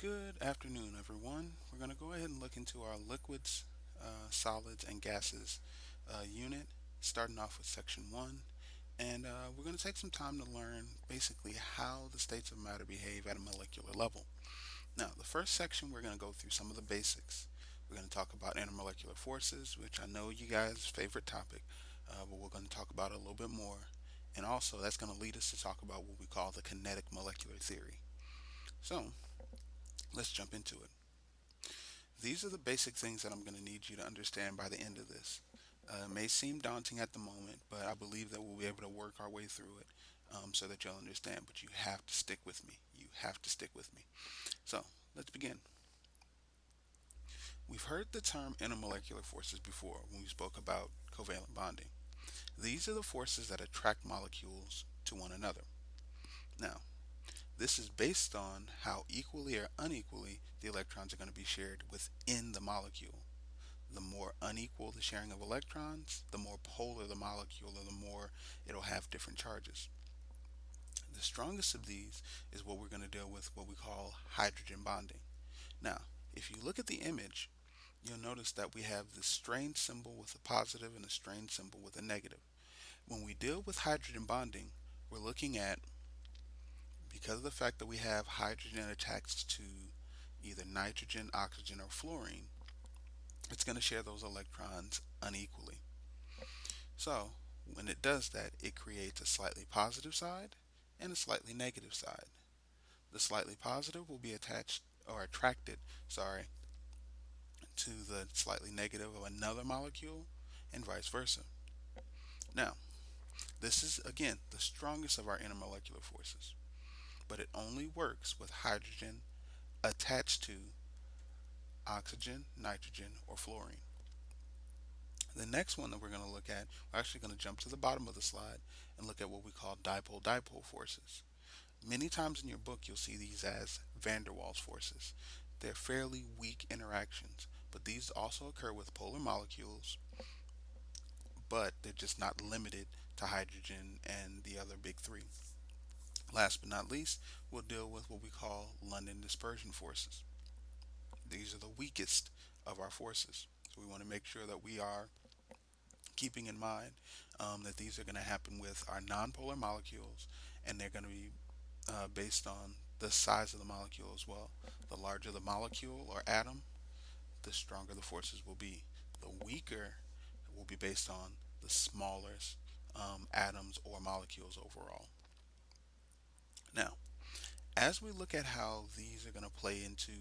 Good afternoon, everyone. We're going to go ahead and look into our liquids, solids, and gases unit, starting off with section one. And we're going to take some time to learn basically how the states of matter behave at a molecular level. Now, the first section, we're going to go through some of the basics. We're going to talk about intermolecular forces, which I know you guys' favorite topic, but we're going to talk about it a little bit more. And also, that's going to lead us to talk about what we call the kinetic molecular theory. So, let's jump into it. These are the basic things that I'm going to need you to understand by the end of this. It may seem daunting at the moment, but I believe that we'll be able to work our way through it so that you'll understand. But you have to stick with me. You have to stick with me. So let's begin. We've heard the term intermolecular forces before when we spoke about covalent bonding. These are the forces that attract molecules to one another. Now, this is based on how equally or unequally the electrons are going to be shared within the molecule. The more unequal the sharing of electrons, the more polar the molecule, and the more it'll have different charges. The strongest of these is what we're going to deal with, what we call hydrogen bonding. Now, if you look at the image, you'll notice that we have the strain symbol with a positive and a strain symbol with a negative. When we deal with hydrogen bonding, we're looking at, because of the fact that we have hydrogen attached to either nitrogen, oxygen, or fluorine, it's going to share those electrons unequally. So when it does that, it creates a slightly positive side and a slightly negative side. The slightly positive will be attached or attracted, sorry, to the slightly negative of another molecule and vice versa. Now, this is again the strongest of our intermolecular forces, but it only works with hydrogen attached to oxygen, nitrogen, or fluorine. The next one that we're going to look at, we're actually going to jump to the bottom of the slide and look at what we call dipole-dipole forces. Many times in your book, you'll see these as van der Waals forces. They're fairly weak interactions, but these also occur with polar molecules, but they're just not limited to hydrogen and the other big three. Last but not least, we'll deal with what we call London dispersion forces. These are the weakest of our forces. So we want to make sure that we are keeping in mind that these are going to happen with our nonpolar molecules, and they're going to be based on the size of the molecule as well. The larger the molecule or atom, the stronger the forces will be. The weaker will be based on the smallest atoms or molecules overall. Now, as we look at how these are going to play into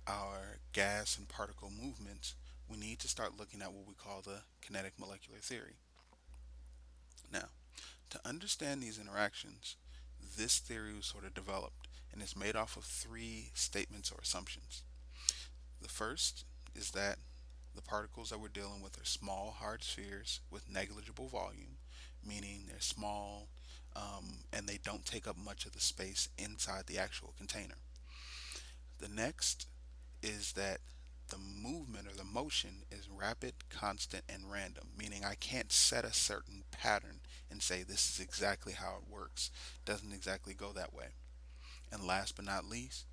our gas and particle movements, we need to start looking at what we call the kinetic molecular theory. Now, to understand these interactions, this theory was sort of developed and is made off of three statements or assumptions. The first is that the particles that we're dealing with are small, hard spheres with negligible volume, meaning they're small and they don't take up much of the space inside the actual container. The next is that the movement or the motion is rapid, constant, and random, meaning I can't set a certain pattern and say this is exactly how it works. It doesn't exactly go that way. And last but not least,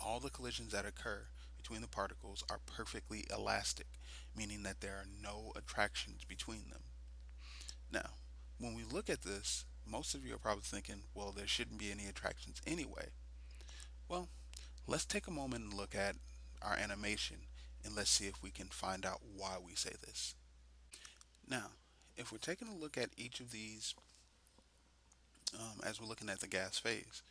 all the collisions that occur between the particles are perfectly elastic, meaning that there are no attractions between them. Now, when we look at this, most of you are probably thinking, well, there shouldn't be any attractions anyway. Well, let's take a moment and look at our animation and let's see if we can find out why we say this. Now, if we're taking a look at each of these as we're looking at the gas phase,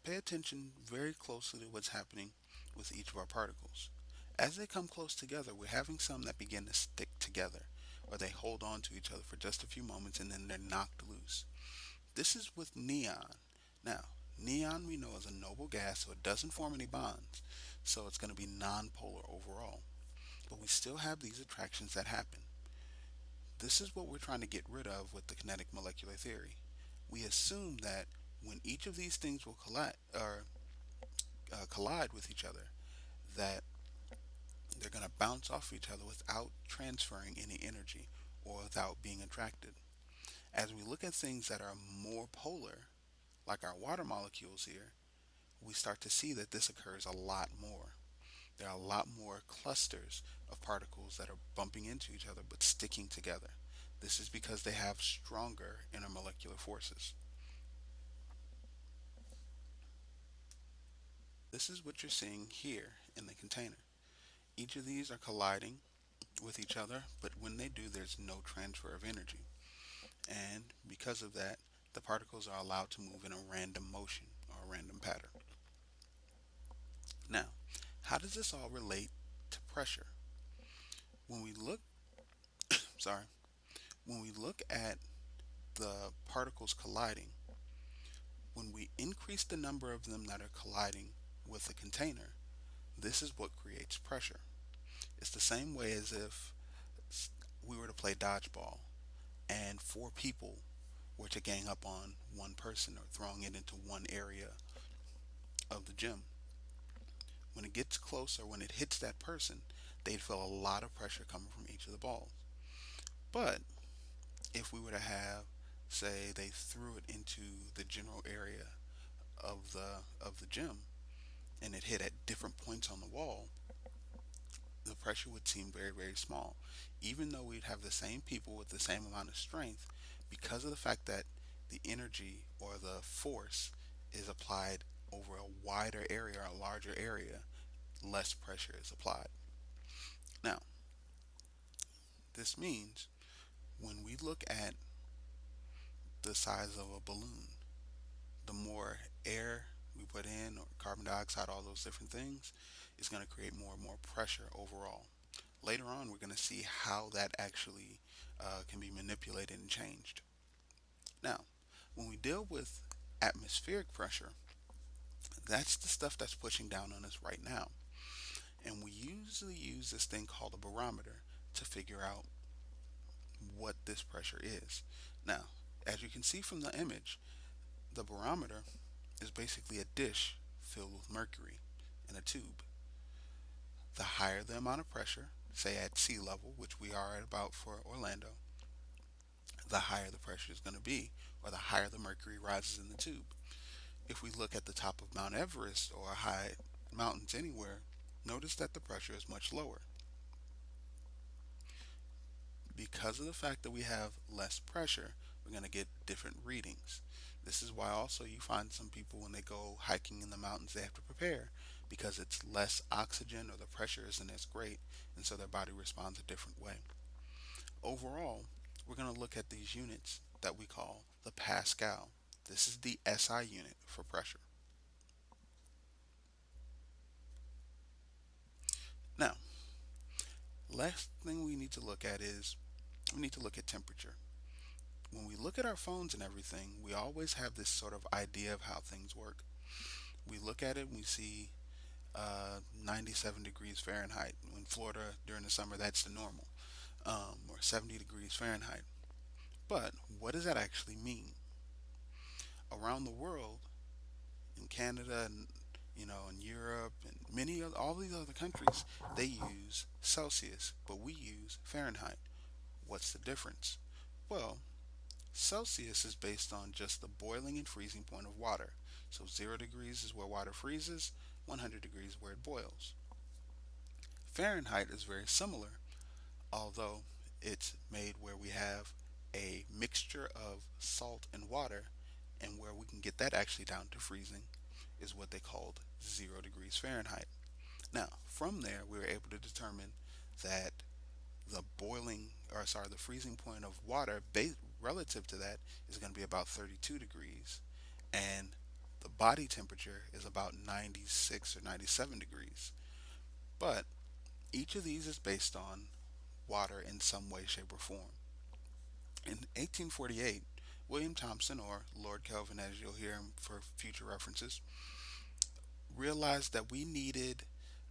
pay attention very closely to what's happening with each of our particles. As they come close together, we're having some that begin to stick together, or they hold on to each other for just a few moments and then they're knocked loose. This is with neon. Now, neon we know is a noble gas, so it doesn't form any bonds, so it's going to be nonpolar overall. But we still have these attractions that happen. This is what we're trying to get rid of with the kinetic molecular theory. We assume that when each of these things will collide with each other, that they're going to bounce off each other without transferring any energy or without being attracted. As we look at things that are more polar, like our water molecules here, we start to see that this occurs a lot more. There are a lot more clusters of particles that are bumping into each other but sticking together. This is because they have stronger intermolecular forces. This is what you're seeing here in the container. Each of these are colliding with each other, but when they do, there's no transfer of energy. And because of that, the particles are allowed to move in a random motion or a random pattern. Now, how does this all relate to pressure? When we look, sorry, when we look at the particles colliding, when we increase the number of them that are colliding with the container, this is what creates pressure. It's the same way as if we were to play dodgeball and four people were to gang up on one person or throwing it into one area of the gym. When it gets close or when it hits that person, they'd feel a lot of pressure coming from each of the balls. But if we were to have, say, they threw it into the general area of the gym and it hit at different points on the wall, the pressure would seem very, very small. Even though we'd have the same people with the same amount of strength, because of the fact that the energy or the force is applied over a wider area, a larger area, less pressure is applied. Now, this means when we look at the size of a balloon, the more air we put in, or carbon dioxide, all those different things, is going to create more and more pressure overall. Later on, we're going to see how that actually can be manipulated and changed. Now, when we deal with atmospheric pressure, that's the stuff that's pushing down on us right now. And we usually use this thing called a barometer to figure out what this pressure is. Now, as you can see from the image, the barometer is basically a dish filled with mercury in a tube. The higher the amount of pressure, say at sea level, which we are at about for Orlando, the higher the pressure is going to be, or the higher the mercury rises in the tube. If we look at the top of Mount Everest or high mountains anywhere, notice that the pressure is much lower. Because of the fact that we have less pressure, we're going to get different readings. This is why also you find some people when they go hiking in the mountains, they have to prepare because it's less oxygen or the pressure isn't as great, and so their body responds a different way. Overall, we're going to look at these units that we call the Pascal. This is the SI unit for pressure. Now, last thing we need to look at is we need to look at temperature. When we look at our phones and everything, we always have this sort of idea of how things work. We look at it and we see 97 degrees Fahrenheit. In Florida during the summer, that's the normal, or 70 degrees Fahrenheit. But what does that actually mean? Around the world, in Canada and in Europe and all these other countries, they use Celsius, but we use Fahrenheit. What's the difference? Well, Celsius is based on just the boiling and freezing point of water. So 0 degrees is where water freezes, 100 degrees is where it boils. Fahrenheit is very similar, although it's made where we have a mixture of salt and water, and where we can get that actually down to freezing is what they called 0 degrees Fahrenheit. Now, from there, we were able to determine that the freezing point of water relative to that is going to be about 32 degrees, and the body temperature is about 96 or 97 degrees. But each of these is based on water in some way, shape, or form. In 1848, William Thomson, or Lord Kelvin as you'll hear him for future references, realized that we needed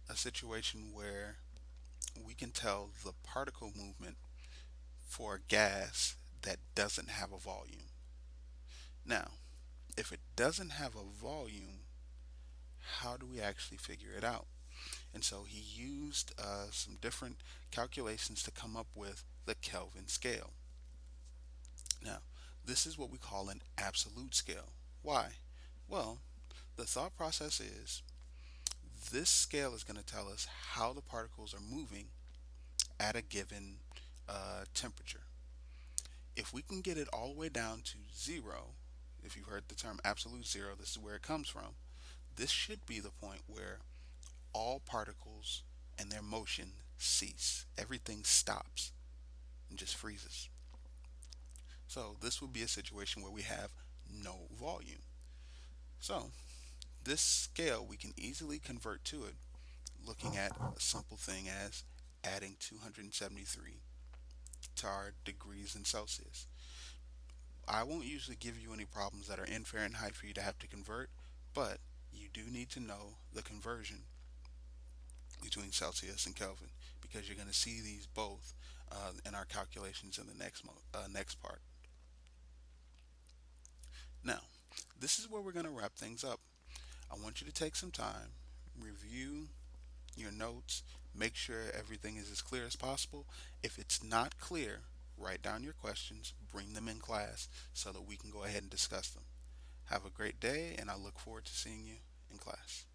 a situation where we can tell the particle movement for a gas that doesn't have a volume. Now, if it doesn't have a volume, how do we actually figure it out? And so he used some different calculations to come up with the Kelvin scale. Now, this is what we call an absolute scale. Why? Well, the The thought process is this scale is going to tell us how the particles are moving at a given temperature. If we can get it all the way down to zero, if you've heard the term absolute zero, this is where it comes from. This should be the point where all particles and their motion cease. Everything stops and just freezes. So this would be a situation where we have no volume. So this scale we can easily convert to it looking at a simple thing as adding 273 to our degrees in Celsius. I won't usually give you any problems that are in Fahrenheit for you to have to convert, but you do need to know the conversion between Celsius and Kelvin because you're going to see these both in our calculations in the next part. Now, this is where we're going to wrap things up. I want you to take some time, review your notes, make sure everything is as clear as possible. If it's not clear, write down your questions, bring them in class so that we can go ahead and discuss them. Have a great day, and I look forward to seeing you in class.